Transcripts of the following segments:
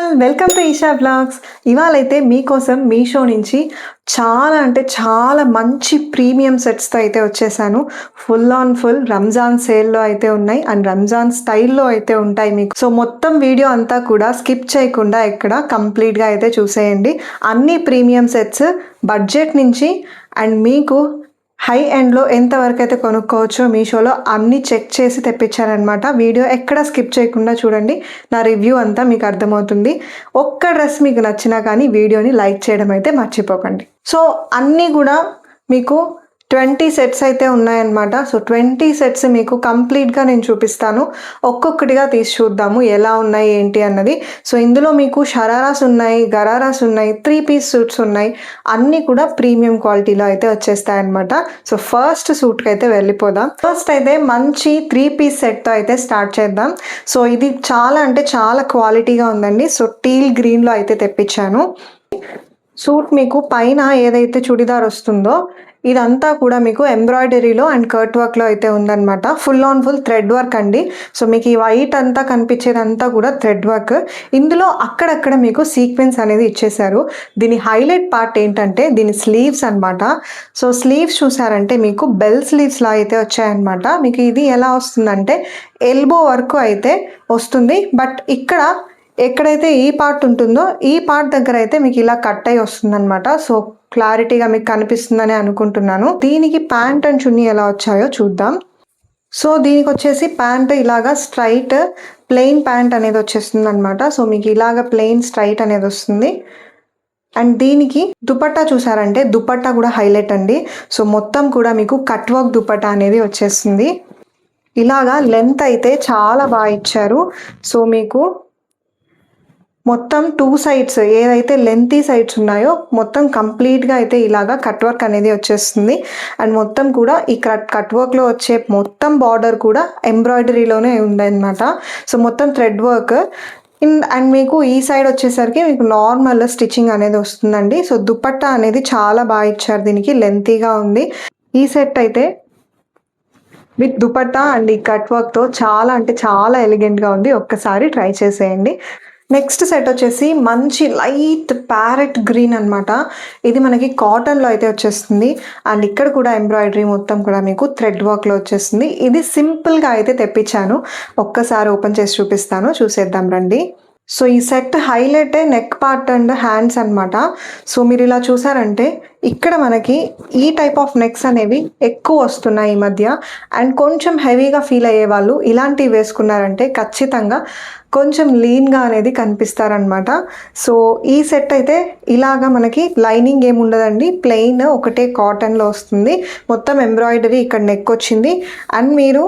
All welcome to Eesha vlogs. ఇవాళైతే మీకోసం మీషో నుంచి చాలా అంటే చాలా మంచి ప్రీమియం సెట్స్తో అయితే వచ్చేసాను. ఫుల్ ఆన్ ఫుల్ రంజాన్ సేల్లో అయితే ఉన్నాయి అండ్ రంజాన్ స్టైల్లో అయితే ఉంటాయి మీకు. సో మొత్తం వీడియో అంతా కూడా స్కిప్ చేయకుండా ఇక్కడ కంప్లీట్గా అయితే చూసేయండి. అన్ని ప్రీమియం సెట్స్ బడ్జెట్ నుంచి అండ్ మీకు హై ఎండ్లో ఎంతవరకు అయితే కొనుక్కోవచ్చో మీషోలో అన్నీ చెక్ చేసి తెప్పించారనమాట. వీడియో ఎక్కడ స్కిప్ చేయకుండా చూడండి, నా రివ్యూ అంతా మీకు అర్థమవుతుంది. ఒక్క డ్రెస్ మీకు నచ్చినా కానీ వీడియోని లైక్ చేయడం అయితే మర్చిపోకండి. సో అన్నీ కూడా మీకు 20 సెట్స్ అయితే ఉన్నాయన్నమాట. సో 20 సెట్స్ మీకు కంప్లీట్గా నేను చూపిస్తాను. ఒక్కొక్కటిగా తీసి చూద్దాము ఎలా ఉన్నాయి ఏంటి అన్నది. సో ఇందులో మీకు షరారాస్ ఉన్నాయి, గరారాస్ ఉన్నాయి, 3 పీస్ సూట్స్ ఉన్నాయి. అన్నీ కూడా ప్రీమియం క్వాలిటీలో అయితే వచ్చేస్తాయి అనమాట. సో ఫస్ట్ సూట్కి అయితే వెళ్ళిపోదాం. ఫస్ట్ అయితే మంచి 3 పీస్ సెట్తో అయితే స్టార్ట్ చేద్దాం. సో ఇది చాలా అంటే చాలా క్వాలిటీగా ఉందండి. సో టీల్ గ్రీన్లో అయితే తెప్పించాను. సూట్ మీకు పైన ఏదైతే చుడిదార్ వస్తుందో ఇదంతా కూడా మీకు ఎంబ్రాయిడరీలో అండ్ కర్ట్ వర్క్లో అయితే ఉందన్నమాట. Full on full thread work అండి. సో మీకు ఈ వైట్ అంతా కనిపించేదంతా కూడా థ్రెడ్ వర్క్. ఇందులో అక్కడక్కడ మీకు సీక్వెన్స్ అనేది ఇచ్చేసారు. దీని హైలైట్ పార్ట్ ఏంటంటే దీని స్లీవ్స్ అనమాట. సో స్లీవ్స్ చూసారంటే మీకు బెల్ స్లీవ్స్లా అయితే వచ్చాయన్నమాట. మీకు ఇది ఎలా వస్తుందంటే ఎల్బో వరకు అయితే వస్తుంది. బట్ ఇక్కడ ఎక్కడైతే ఈ పార్ట్ ఉంటుందో ఈ పార్ట్ దగ్గర అయితే మీకు ఇలా కట్ అయి వస్తుందన్నమాట. సో క్లారిటీగా మీకు కనిపిస్తుందని అనుకుంటున్నాను. దీనికి ప్యాంట్ అండ్ చున్నీ ఎలా వచ్చాయో చూద్దాం. సో దీనికి వచ్చేసి ప్యాంట్ ఇలాగా స్ట్రైట్ ప్లెయిన్ ప్యాంట్ అనేది వచ్చేస్తుంది అనమాట. సో మీకు ఇలాగా ప్లెయిన్ స్ట్రైట్ అనేది వస్తుంది. అండ్ దీనికి దుపట్టా చూసారంటే దుపట్టా కూడా హైలైట్ అండి. సో మొత్తం కూడా మీకు కట్ వర్క్ దుపట్టా అనేది వచ్చేస్తుంది. ఇలాగా లెంత్ అయితే చాలా బాగా ఇచ్చారు. సో మీకు మొత్తం 2 సైడ్స్ ఏదైతే లెంతీ సైడ్స్ ఉన్నాయో మొత్తం కంప్లీట్గా అయితే ఇలాగా కట్ వర్క్ అనేది వచ్చేస్తుంది. అండ్ మొత్తం కూడా ఈ కట్ వర్క్లో వచ్చే మొత్తం బార్డర్ కూడా ఎంబ్రాయిడరీలోనే ఉందన్నమాట. సో మొత్తం థ్రెడ్ వర్క్ అండ్ మీకు ఈ సైడ్ వచ్చేసరికి మీకు నార్మల్ స్టిచ్చింగ్ అనేది వస్తుందండి. సో దుపట్టా అనేది చాలా బాగా ఇచ్చారు. దీనికి లెంతీగా ఉంది. ఈ సెట్ అయితే విత్ దుపట్టా అండ్ ఈ కట్ వర్క్తో చాలా అంటే చాలా ఎలిగెంట్గా ఉంది. ఒక్కసారి ట్రై చేసేయండి. నెక్స్ట్ సెట్ వచ్చేసి మంచి లైట్ ప్యారెట్ గ్రీన్ అనమాట. ఇది మనకి కాటన్లో అయితే వచ్చేస్తుంది. అండ్ ఇక్కడ కూడా ఎంబ్రాయిడరీ మొత్తం కూడా మీకు థ్రెడ్ వర్క్లో వచ్చేస్తుంది. ఇది సింపుల్గా అయితే తెప్పించాను. ఒక్కసారి ఓపెన్ చేసి చూపిస్తాను, చూసేద్దాం రండి. సో ఈ set highlight neck part and hands అనమాట. సో మీరు ఇలా చూసారంటే ఇక్కడ మనకి ఈ టైప్ ఆఫ్ నెక్స్ అనేవి ఎక్కువ వస్తున్నాయి ఈ మధ్య. అండ్ కొంచెం హెవీగా ఫీల్ అయ్యే వాళ్ళు ఇలాంటివి వేసుకున్నారంటే ఖచ్చితంగా కొంచెం లీన్గా అనేది కనిపిస్తారనమాట. సో ఈ సెట్ అయితే ఇలాగా మనకి లైనింగ్ ఏమి ఉండదండి, ప్లెయిన్ ఒకటే కాటన్లో వస్తుంది. మొత్తం ఎంబ్రాయిడరీ ఇక్కడ నెక్ వచ్చింది. అండ్ మీరు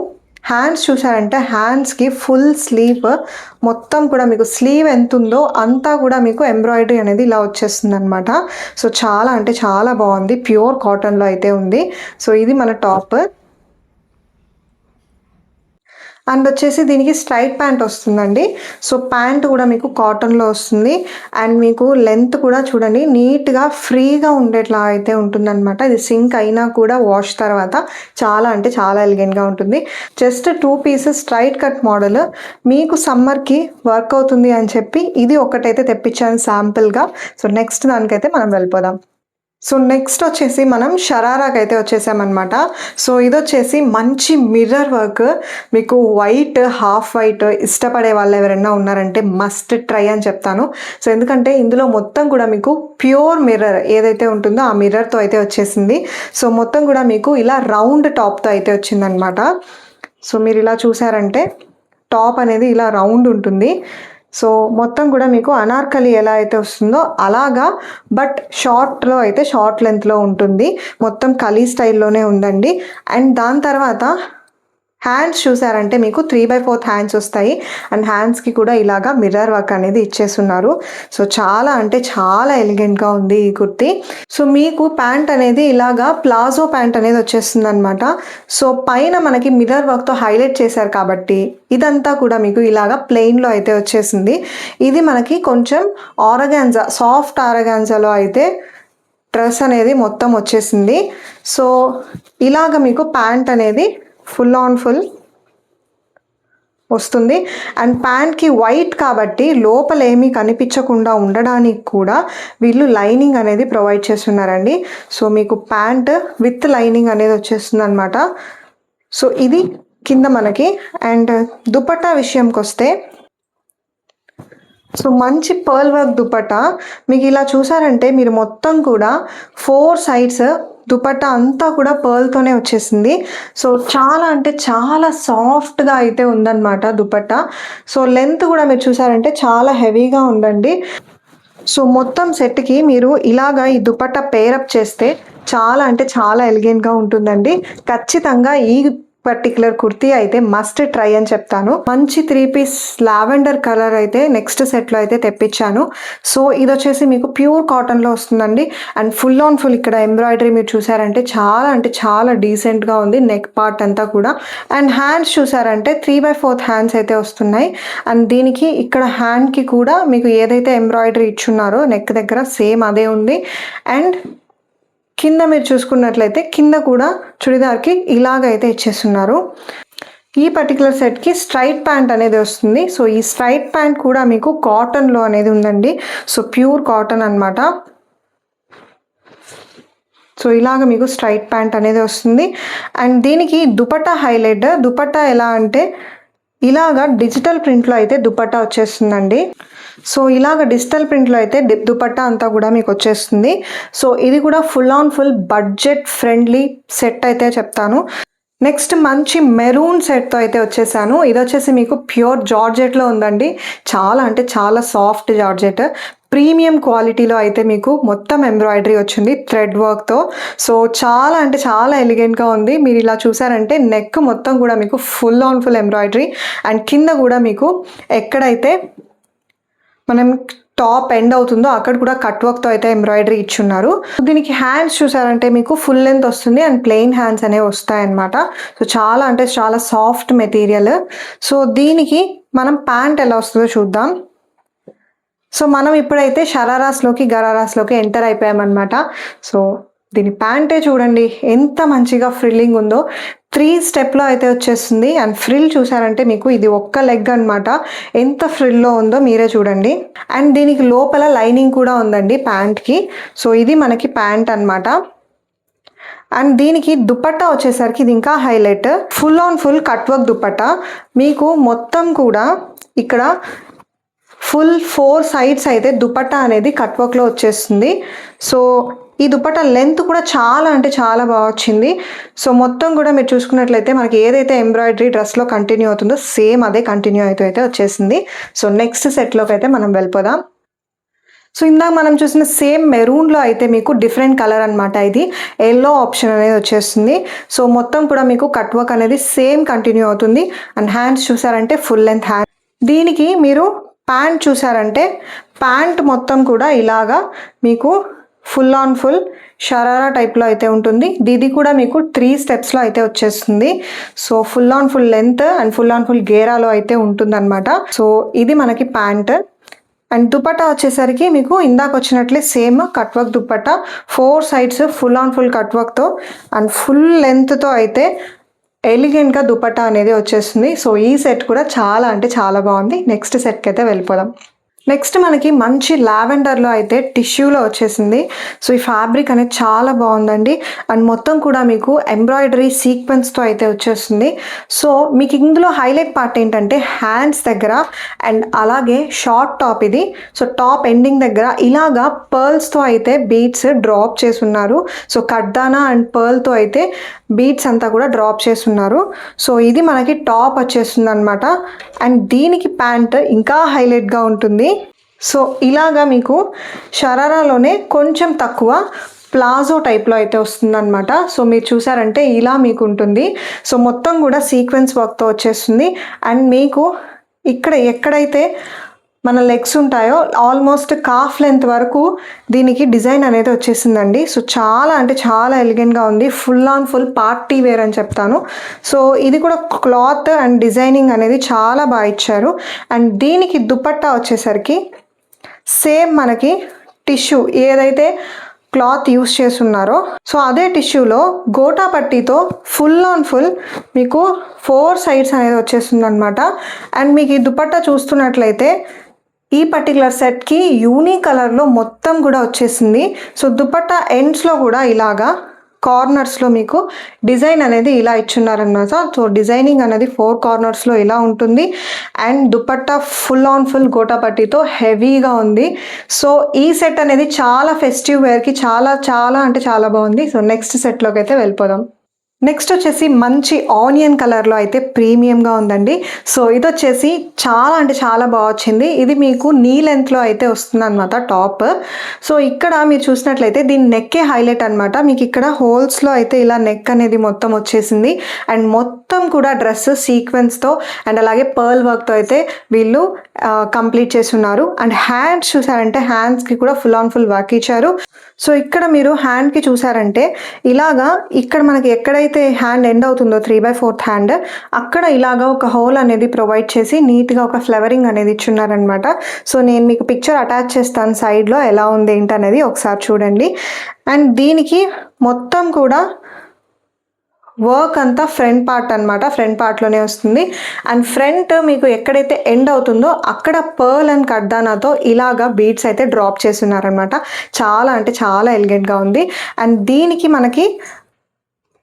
హ్యాండ్స్ చూసారంటే హ్యాండ్స్కి ఫుల్ స్లీవ్ మొత్తం కూడా మీకు స్లీవ్ ఎంత ఉందో అంతా కూడా మీకు ఎంబ్రాయిడరీ అనేది ఇలా వచ్చేస్తుంది అనమాట. సో చాలా అంటే చాలా బాగుంది. ప్యూర్ కాటన్లో అయితే ఉంది. సో ఇది మన టాప్. అండ్ వచ్చేసి దీనికి స్ట్రైట్ ప్యాంట్ వస్తుందండి. సో ప్యాంట్ కూడా మీకు కాటన్లో వస్తుంది. అండ్ మీకు లెంత్ కూడా చూడండి నీట్గా ఫ్రీగా ఉండేట్లా అయితే ఉంటుందన్నమాట. ఇది సింక్ అయినా కూడా వాష్ తర్వాత చాలా అంటే చాలా ఎలిగెంట్గా ఉంటుంది. Just 2 pieces straight cut model మీకు సమ్మర్కి వర్క్ అవుతుంది అని చెప్పి ఇది ఒకటైతే తెప్పించాను శాంపుల్గా. సో నెక్స్ట్ దానికైతే మనం వెళ్ళిపోదాం. సో నెక్స్ట్ వచ్చేసి మనం షరారాకి అయితే వచ్చేసామన్నమాట. సో ఇది వచ్చేసి మంచి మిర్రర్ వర్క్. మీకు వైట్ హాఫ్ వైట్ ఇష్టపడే వాళ్ళు ఎవరైనా ఉన్నారంటే మస్ట్ ట్రై అని చెప్తాను. సో ఎందుకంటే ఇందులో మొత్తం కూడా మీకు ప్యూర్ మిర్రర్ ఏదైతే ఉంటుందో ఆ మిర్రర్తో అయితే వచ్చేసింది. సో మొత్తం కూడా మీకు ఇలా రౌండ్ టాప్తో అయితే వచ్చిందనమాట. సో మీరు ఇలా చూసారంటే టాప్ అనేది ఇలా రౌండ్ ఉంటుంది. సో మొత్తం కూడా మీకు అనార్కలి ఎలా అయితే వస్తుందో అలాగా బట్ షార్ట్లో అయితే షార్ట్ లెంత్లో ఉంటుంది. మొత్తం కలీ స్టైల్లోనే ఉందండి. అండ్ దాని తర్వాత హ్యాండ్స్ చూసారంటే మీకు 3/4 హ్యాండ్స్ వస్తాయి. అండ్ హ్యాండ్స్కి కూడా ఇలాగా మిర్రర్ వర్క్ అనేది ఇచ్చేస్తున్నారు. సో చాలా అంటే చాలా ఎలిగెంట్గా ఉంది ఈ కుర్తీ. సో మీకు ప్యాంట్ అనేది ఇలాగా ప్లాజో ప్యాంట్ అనేది వచ్చేస్తుంది అనమాట. సో పైన మనకి మిర్రర్ వర్క్తో హైలైట్ చేశారు కాబట్టి ఇదంతా కూడా మీకు ఇలాగా ప్లెయిన్లో అయితే వచ్చేసింది. ఇది మనకి కొంచెం ఆరగాన్జా సాఫ్ట్ ఆరగాన్జాలో అయితే డ్రెస్ అనేది మొత్తం వచ్చేసింది. సో ఇలాగ మీకు ప్యాంట్ అనేది ఫుల్ ఆన్ ఫుల్ వస్తుంది. అండ్ ప్యాంట్కి వైట్ కాబట్టి లోపల ఏమీ కనిపించకుండా ఉండడానికి కూడా వీళ్ళు లైనింగ్ అనేది ప్రొవైడ్ చేస్తున్నారండి. సో మీకు ప్యాంట్ విత్ లైనింగ్ అనేది వచ్చేస్తుంది అనమాట. సో ఇది కింద మనకి. అండ్ దుపట్టా విషయంకి వస్తే సో మంచి పర్ల్ వర్క్ దుపట్టా మీకు ఇలా చూసారంటే మీరు మొత్తం కూడా 4 సైడ్స్ దుపట్టా అంతా కూడా పర్ల్తోనే వచ్చేసింది. సో చాలా అంటే చాలా సాఫ్ట్గా అయితే ఉందన్నమాట దుపట్టా. సో లెంత్ కూడా మీరు చూసారంటే చాలా హెవీగా ఉందండి. సో మొత్తం సెట్కి మీరు ఇలాగా ఈ దుపట్టా పేరప్ చేస్తే చాలా అంటే చాలా ఎలిగెంట్గా ఉంటుందండి. ఖచ్చితంగా ఈ పర్టికులర్ కుర్తీ అయితే మస్ట్ ట్రై అని చెప్తాను. మంచి 3 పీస్ లావెండర్ కలర్ అయితే నెక్స్ట్ సెట్లో అయితే తెప్పించాను. సో ఇది వచ్చేసి మీకు ప్యూర్ కాటన్లో వస్తుందండి. అండ్ ఫుల్ ఆన్ ఫుల్ ఇక్కడ ఎంబ్రాయిడరీ మీరు చూసారంటే చాలా అంటే చాలా డీసెంట్గా ఉంది. నెక్ పార్ట్ అంతా కూడా. అండ్ హ్యాండ్స్ చూసారంటే 3/4 హ్యాండ్స్ అయితే వస్తున్నాయి. అండ్ దీనికి ఇక్కడ హ్యాండ్కి కూడా మీకు ఏదైతే ఎంబ్రాయిడరీ ఇచ్చున్నారో నెక్ దగ్గర సేమ్ అదే ఉంది. అండ్ కింద మీరు చూసుకున్నట్లయితే కింద కూడా చుడిదార్కి ఇలాగైతే ఇచ్చేస్తున్నారు. ఈ పర్టికులర్ సెట్కి స్ట్రైట్ ప్యాంట్ అనేది వస్తుంది. సో ఈ స్ట్రైట్ ప్యాంట్ కూడా మీకు కాటన్లో అనేది ఉందండి. సో ప్యూర్ కాటన్ అనమాట. సో ఇలాగ మీకు స్ట్రైట్ ప్యాంట్ అనేది వస్తుంది. అండ్ దీనికి దుపట్టా హైలైట్. దుపట్టా ఎలా అంటే ఇలాగా డిజిటల్ ప్రింట్లో అయితే దుపట్టా వచ్చేస్తుందండి. సో ఇలాగ డిజిటల్ ప్రింట్లో అయితే దుపట్టా అంతా కూడా మీకు వచ్చేస్తుంది. సో ఇది కూడా full on full budget friendly set అయితే చెప్తాను. నెక్స్ట్ మంచి మెరూన్ సెట్తో అయితే వచ్చేసాను. ఇది వచ్చేసి మీకు ప్యూర్ జార్జెట్లో ఉందండి. చాలా అంటే చాలా సాఫ్ట్ జార్జెట్. ప్రీమియం క్వాలిటీలో అయితే మీకు మొత్తం ఎంబ్రాయిడరీ వచ్చింది థ్రెడ్ వర్క్తో. సో చాలా అంటే చాలా ఎలిగెంట్గా ఉంది. మీరు ఇలా చూసారంటే నెక్ మొత్తం కూడా మీకు full on full embroidery. And కింద కూడా మీకు ఎక్కడైతే మనం టాప్ ఎండ్ అవుతుందో అక్కడ కూడా కట్ వర్క్తో అయితే ఎంబ్రాయిడరీ ఇచ్చున్నారు. దీనికి హ్యాండ్స్ చూసారంటే మీకు ఫుల్ లెంత్ వస్తుంది అండ్ ప్లెయిన్ హ్యాండ్స్ అనేవి వస్తాయన్నమాట. సో చాలా అంటే చాలా సాఫ్ట్ మెటీరియల్. సో దీనికి మనం ప్యాంట్ ఎలా వస్తుందో చూద్దాం. సో మనం ఇప్పుడైతే షరారాస్లోకి గరారాస్లోకి ఎంటర్ అయిపోయామన్నమాట. సో దీని ప్యాంటే చూడండి ఎంత మంచిగా ఫ్రిల్లింగ్ ఉందో. 3 స్టెప్లో అయితే వచ్చేస్తుంది. అండ్ ఫ్రిల్ చూసారంటే మీకు ఇది ఒక్క లెగ్ అనమాట. ఎంత ఫ్రిల్లో ఉందో మీరే చూడండి. అండ్ దీనికి లోపల లైనింగ్ కూడా ఉందండి ప్యాంట్కి. సో ఇది మనకి ప్యాంట్ అనమాట. అండ్ దీనికి దుపట్టా వచ్చేసరికి ఇది ఇంకా highlight. Full on full cut work dupatta. మీకు మొత్తం కూడా ఇక్కడ ఫుల్ 4 సైడ్స్ అయితే దుపట్టా అనేది కట్ వర్క్లో వచ్చేస్తుంది. సో ఈ దుపట్టా లెంత్ కూడా చాలా అంటే చాలా బాగా వచ్చింది. సో మొత్తం కూడా మీరు చూసుకున్నట్లయితే మనకి ఏదైతే ఎంబ్రాయిడరీ డ్రెస్లో కంటిన్యూ అవుతుందో సేమ్ అదే కంటిన్యూ అయితే వచ్చేసింది. సో నెక్స్ట్ సెట్లోకి అయితే మనం వెళ్ళిపోదాం. సో ఇందాక మనం చూసిన సేమ్ మెరూన్లో అయితే మీకు డిఫరెంట్ కలర్ అనమాట. ఇది ఎల్లో ఆప్షన్ అనేది వచ్చేస్తుంది. సో మొత్తం కూడా మీకు కట్ వర్క్ అనేది సేమ్ కంటిన్యూ అవుతుంది. అండ్ హ్యాండ్స్ చూసారంటే ఫుల్ లెంత్ హ్యాండ్. దీనికి మీరు ప్యాంట్ చూసారంటే ప్యాంట్ మొత్తం కూడా ఇలాగా మీకు ఫుల్ ఆన్ ఫుల్ షరారా టైప్లో అయితే ఉంటుంది. ఇది కూడా మీకు 3 స్టెప్స్లో అయితే వచ్చేస్తుంది. So full on full length and full on full గేరాలో అయితే ఉంటుందన్నమాట. సో ఇది మనకి ప్యాంట్. అండ్ దుపట్టా వచ్చేసరికి మీకు ఇందాక వచ్చినట్లే same cut work dupatta. 4 sides full on full cut వర్క్తో అండ్ ఫుల్ లెంత్తో అయితే ఎలిగెంట్గా దుపట్టా అనేది వచ్చేస్తుంది. సో ఈ సెట్ కూడా చాలా అంటే చాలా బాగుంది. నెక్స్ట్ సెట్కి అయితే వెళ్ళిపోదాం. నెక్స్ట్ మనకి మంచి లావెండర్లో అయితే టిష్యూలో వచ్చేసింది. సో ఈ ఫ్యాబ్రిక్ అనేది చాలా బాగుందండి. అండ్ మొత్తం కూడా మీకు ఎంబ్రాయిడరీ సీక్వెన్స్తో అయితే వచ్చేస్తుంది. సో మీకు ఇందులో హైలైట్ పార్ట్ ఏంటంటే హ్యాండ్స్ దగ్గర అండ్ అలాగే షార్ట్ టాప్ ఇది. సో టాప్ ఎండింగ్ దగ్గర ఇలాగా పర్ల్స్తో అయితే బీడ్స్ డ్రాప్ చేసున్నారు. సో కడ్దానా అండ్ పర్ల్తో అయితే బీడ్స్ అంతా కూడా డ్రాప్ చేస్తున్నారు. సో ఇది మనకి టాప్ వచ్చేస్తుంది అనమాట. అండ్ దీనికి ప్యాంట్ ఇంకా హైలైట్గా ఉంటుంది. సో ఇలాగా మీకు షరారాలోనే కొంచెం తక్కువ ప్లాజో టైప్లో అయితే వస్తుందన్నమాట. సో మీరు చూసారంటే ఇలా మీకు ఉంటుంది. సో మొత్తం కూడా సీక్వెన్స్ వర్క్తో వచ్చేస్తుంది. అండ్ మీకు ఇక్కడ ఎక్కడైతే మన లెగ్స్ ఉంటాయో ఆల్మోస్ట్ కాఫ్ లెంత్ వరకు దీనికి డిజైన్ అనేది వచ్చేసిందండి. సో చాలా అంటే చాలా ఎలిగెంట్గా ఉంది. Full on full party wear అని చెప్తాను. సో ఇది కూడా క్లాత్ అండ్ డిజైనింగ్ అనేది చాలా బాగా ఇచ్చారు. అండ్ దీనికి దుపట్టా వచ్చేసరికి సేమ్ మనకి టిష్యూ ఏదైతే క్లాత్ యూస్ చేస్తున్నారో సో అదే టిష్యూలో గోటా పట్టీతో ఫుల్ ఆన్ ఫుల్ మీకు 4 సైడ్స్ అనేది వచ్చేస్తుంది అనమాట. అండ్ మీకు ఈ దుపట్టా చూస్తున్నట్లయితే ఈ పర్టికులర్ సెట్కి యూనిక్ కలర్లో మొత్తం కూడా వచ్చేసింది. సో దుపట్టా ఎండ్స్లో కూడా ఇలాగా కార్నర్స్లో మీకు డిజైన్ అనేది ఇలా ఇచ్చున్నారనమాట. సో డిజైనింగ్ అనేది 4 కార్నర్స్లో ఇలా ఉంటుంది. And dupatta full on full గోటా పట్టీతో హెవీగా ఉంది. సో ఈ సెట్ అనేది చాలా ఫెస్టివ్ వేర్కి చాలా చాలా అంటే చాలా బాగుంది. సో నెక్స్ట్ సెట్లోకి అయితే వెళ్ళిపోదాం. నెక్స్ట్ వచ్చేసి మంచి ఆనియన్ కలర్లో అయితే ప్రీమియంగా ఉందండి. సో ఇది వచ్చేసి చాలా అంటే చాలా బాగా వచ్చింది. ఇది మీకు నీ లెంత్లో అయితే వస్తుంది అనమాట టాప్. సో ఇక్కడ మీరు చూసినట్లయితే దీని నెక్కే హైలైట్ అనమాట. మీకు ఇక్కడ హోల్స్లో అయితే ఇలా నెక్ అనేది మొత్తం వచ్చేసింది. అండ్ మొత్తం కూడా డ్రెస్ సీక్వెన్స్తో అండ్ అలాగే పర్ల్ వర్క్తో అయితే వీళ్ళు కంప్లీట్ చేస్తున్నారు. అండ్ హ్యాండ్స్ చూసారంటే హ్యాండ్స్కి కూడా ఫుల్ ఆన్ ఫుల్ వర్క్ ఇచ్చారు. సో ఇక్కడ మీరు హ్యాండ్కి చూసారంటే ఇలాగా ఇక్కడ మనకి ఎక్కడైతే హ్యాండ్ ఎండ్ అవుతుందో 3/4 హ్యాండ్ అక్కడ ఇలాగా ఒక హోల్ అనేది ప్రొవైడ్ చేసి నీట్గా ఒక ఫ్లవరింగ్ అనేది ఇచ్చున్నారనమాట. సో నేను మీకు పిక్చర్ అటాచ్ చేస్తాను సైడ్లో ఎలా ఉంది ఏంటి అనేది ఒకసారి చూడండి. అండ్ దీనికి మొత్తం కూడా వర్క్ అంతా ఫ్రంట్ పార్ట్ అనమాట, ఫ్రంట్ పార్ట్లోనే వస్తుంది. అండ్ ఫ్రంట్ మీకు ఎక్కడైతే ఎండ్ అవుతుందో అక్కడ పర్ల్ అండ్ కడ్దానాతో ఇలాగా బీడ్స్ అయితే డ్రాప్ చేస్తున్నారనమాట. చాలా అంటే చాలా ఎలిగెంట్గా ఉంది. అండ్ దీనికి మనకి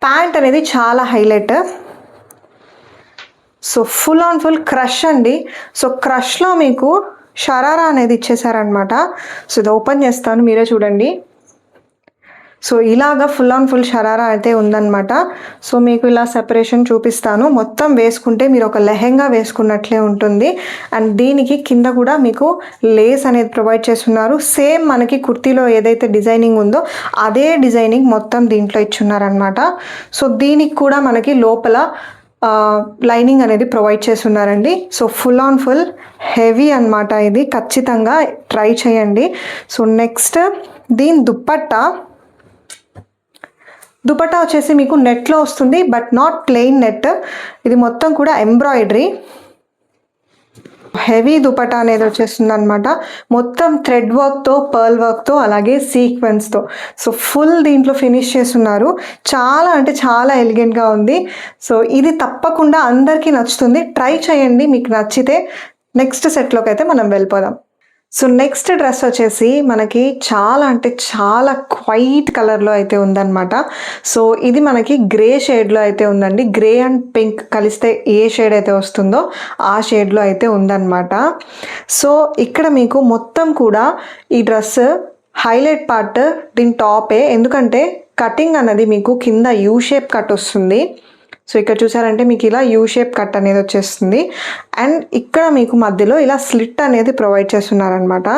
ప్యాంట్ అనేది చాలా highlight. So full on full crush అండి. సో క్రష్లో మీకు షరారా అనేది ఇచ్చేసారనమాట. సో ఇది ఓపెన్ చేస్తాను, మీరే చూడండి. సో ఇలాగా ఫుల్ ఆన్ ఫుల్ షరారా అయితే ఉందన్నమాట. సో మీకు ఇలా సెపరేషన్ చూపిస్తాను. మొత్తం వేసుకుంటే మీరు ఒక లెహెంగా వేసుకున్నట్లే ఉంటుంది. అండ్ దీనికి కింద కూడా మీకు లేస్ అనేది ప్రొవైడ్ చేస్తున్నారు. సేమ్ మనకి కుర్తీలో ఏదైతే డిజైనింగ్ ఉందో అదే డిజైనింగ్ మొత్తం దీంట్లో ఇచ్చున్నారనమాట. సో దీనికి కూడా మనకి లోపల లైనింగ్ అనేది ప్రొవైడ్ చేస్తున్నారండి. So full on full heavy అనమాట. ఇది ఖచ్చితంగా ట్రై చేయండి. సో నెక్స్ట్ దీని దుపట్టా వచ్చేసి మీకు నెట్లో వస్తుంది, బట్ నాట్ ప్లెయిన్ నెట్. ఇది మొత్తం కూడా ఎంబ్రాయిడరీ హెవీ దుపట్టా అనేది వచ్చేస్తుంది అనమాట. మొత్తం థ్రెడ్ వర్క్తో పర్ల్ వర్క్తో అలాగే సీక్వెన్స్తో సో ఫుల్ దీంట్లో ఫినిష్ చేస్తున్నారు. చాలా అంటే చాలా ఎలిగెంట్గా ఉంది. సో ఇది తప్పకుండా అందరికీ నచ్చుతుంది, ట్రై చేయండి మీకు నచ్చితే. నెక్స్ట్ సెట్లోకి అయితే మనం వెళ్ళిపోదాం. సో నెక్స్ట్ డ్రెస్ వచ్చేసి మనకి చాలా అంటే చాలా క్వైట్ కలర్లో అయితే ఉందన్నమాట. సో ఇది మనకి గ్రే షేడ్లో అయితే ఉందండి. గ్రే అండ్ పింక్ కలిస్తే ఏ షేడ్ అయితే వస్తుందో ఆ షేడ్లో అయితే ఉందన్నమాట. సో ఇక్కడ మీకు మొత్తం కూడా ఈ డ్రెస్ హైలైట్ పార్ట్ దీని టాపే, ఎందుకంటే కటింగ్ అన్నది మీకు కింద యూ షేప్ కట్ వస్తుంది. సో ఇక్కడ చూసారంటే మీకు ఇలా యూ షేప్ కట్ అనేది వచ్చేస్తుంది. అండ్ ఇక్కడ మీకు మధ్యలో ఇలా స్లిట్ అనేది ప్రొవైడ్ చేస్తున్నారనమాట.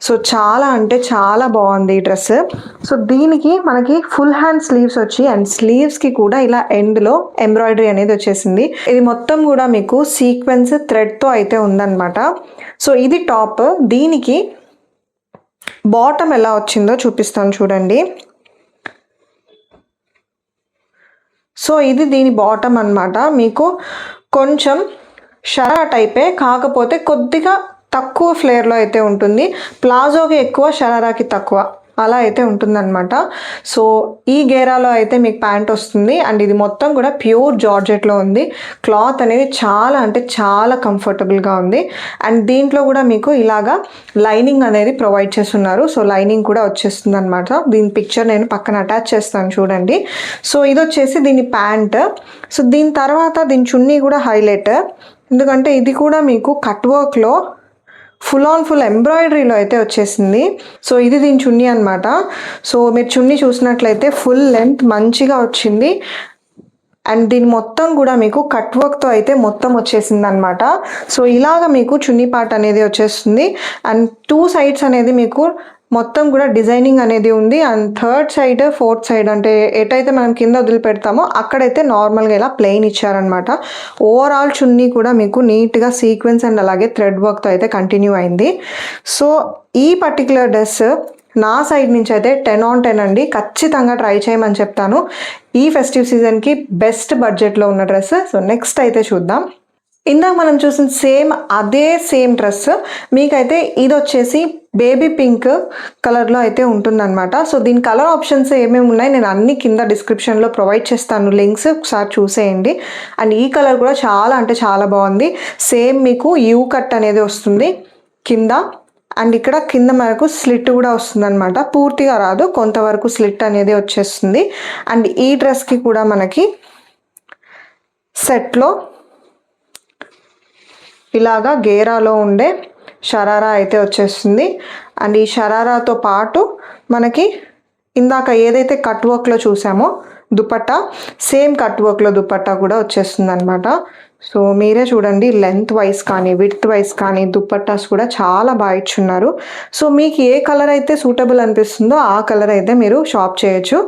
సో చాలా అంటే చాలా బాగుంది ఈ డ్రెస్. సో దీనికి మనకి ఫుల్ హ్యాండ్ స్లీవ్స్ వచ్చి అండ్ స్లీవ్స్కి కూడా ఇలా ఎండ్లో ఎంబ్రాయిడరీ అనేది వచ్చేసింది. ఇది మొత్తం కూడా మీకు సీక్వెన్స్ థ్రెడ్తో అయితే ఉందన్నమాట. సో ఇది టాప్. దీనికి బాటమ్ ఎలా వచ్చిందో చూపిస్తాను చూడండి. సో ఇది దీని బాటమ్ అన్నమాట. మీకు కొంచెం షరా టైపే, కాకపోతే కొద్దిగా తక్కువ ఫ్లేర్లో అయితే ఉంటుంది. ప్లాజోకి ఎక్కువ, షరారాకి తక్కువ, అలా అయితే ఉంటుందన్నమాట. సో ఈ గేరాలో అయితే మీకు ప్యాంట్ వస్తుంది. అండ్ ఇది మొత్తం కూడా ప్యూర్ జార్జెట్లో ఉంది. క్లాత్ అనేది చాలా అంటే చాలా కంఫర్టబుల్గా ఉంది. అండ్ దీంట్లో కూడా మీకు ఇలాగా లైనింగ్ అనేది ప్రొవైడ్ చేస్తున్నారు. సో లైనింగ్ కూడా వచ్చేస్తుంది అనమాట. దీని పిక్చర్ నేను పక్కన అటాచ్ చేస్తాను చూడండి. సో ఇది వచ్చేసి దీని ప్యాంట్. సో దీని తర్వాత దీని చున్నీ కూడా హైలైట్, ఎందుకంటే ఇది కూడా మీకు కట్ వర్క్లో ఫుల్ ఆన్ ఫుల్ ఎంబ్రాయిడరీలో అయితే వచ్చేసింది. సో ఇది దీని చున్నీ అనమాట. సో మీరు చున్నీ చూసినట్లయితే ఫుల్ లెంత్ మంచిగా వచ్చింది. అండ్ దీని మొత్తం కూడా మీకు కట్ వర్క్తో అయితే మొత్తం వచ్చేసింది అనమాట. సో ఇలాగ మీకు చున్నీ పార్ట్ అనేది వచ్చేస్తుంది. అండ్ 2 సైడ్స్ అనేది మీకు మొత్తం కూడా డిజైనింగ్ అనేది ఉంది. And 3rd side 4th side అంటే ఎటైతే మనం కింద వదిలిపెడతామో అక్కడైతే నార్మల్గా ఇలా ప్లెయిన్ ఇచ్చారనమాట. ఓవరాల్ చున్నీ కూడా మీకు నీట్గా సీక్వెన్స్ అండ్ అలాగే థ్రెడ్ వర్క్తో అయితే కంటిన్యూ అయింది. సో ఈ పర్టికులర్ డ్రెస్ నా సైడ్ నుంచి అయితే 10 on 10 అండి. ఖచ్చితంగా ట్రై చేయమని చెప్తాను. ఈ ఫెస్టివ్ సీజన్కి బెస్ట్ బడ్జెట్లో ఉన్న డ్రెస్. సో నెక్స్ట్ అయితే చూద్దాం. ఇందాక మనం చూసిన సేమ్ డ్రెస్ మీకైతే ఇది వచ్చేసి బేబీ పింక్ కలర్లో అయితే ఉంటుందన్నమాట. సో దీని కలర్ ఆప్షన్స్ ఏమేమి ఉన్నాయి నేను అన్ని కింద డిస్క్రిప్షన్లో ప్రొవైడ్ చేస్తాను లింక్స్, ఒకసారి చూసేయండి. అండ్ ఈ కలర్ కూడా చాలా అంటే చాలా బాగుంది. సేమ్ మీకు యూ కట్ అనేది వస్తుంది కింద, అండ్ ఇక్కడ కింద మనకు స్లిట్ కూడా వస్తుంది అనమాట. పూర్తిగా రాదు, కొంతవరకు స్లిట్ అనేది వచ్చేస్తుంది. అండ్ ఈ డ్రెస్కి కూడా మనకి సెట్లో ఇలాగా గేరాలో ఉండే షరారా అయితే వచ్చేస్తుంది. అండ్ ఈ షరారాతో పాటు మనకి ఇందాక ఏదైతే కట్ వర్క్లో చూసామో దుపట్టా, సేమ్ కట్ వర్క్లో దుపట్టా కూడా వచ్చేస్తుంది అనమాట. సో మీరే చూడండి, లెంత్ వైజ్ కానీ విడ్త్ వైజ్ కానీ దుపట్టాస్ కూడా చాలా బాగా ఇచ్చున్నారు. సో మీకు ఏ కలర్ అయితే సూటబుల్ అనిపిస్తుందో ఆ కలర్ అయితే మీరు షాప్ చేయొచ్చు.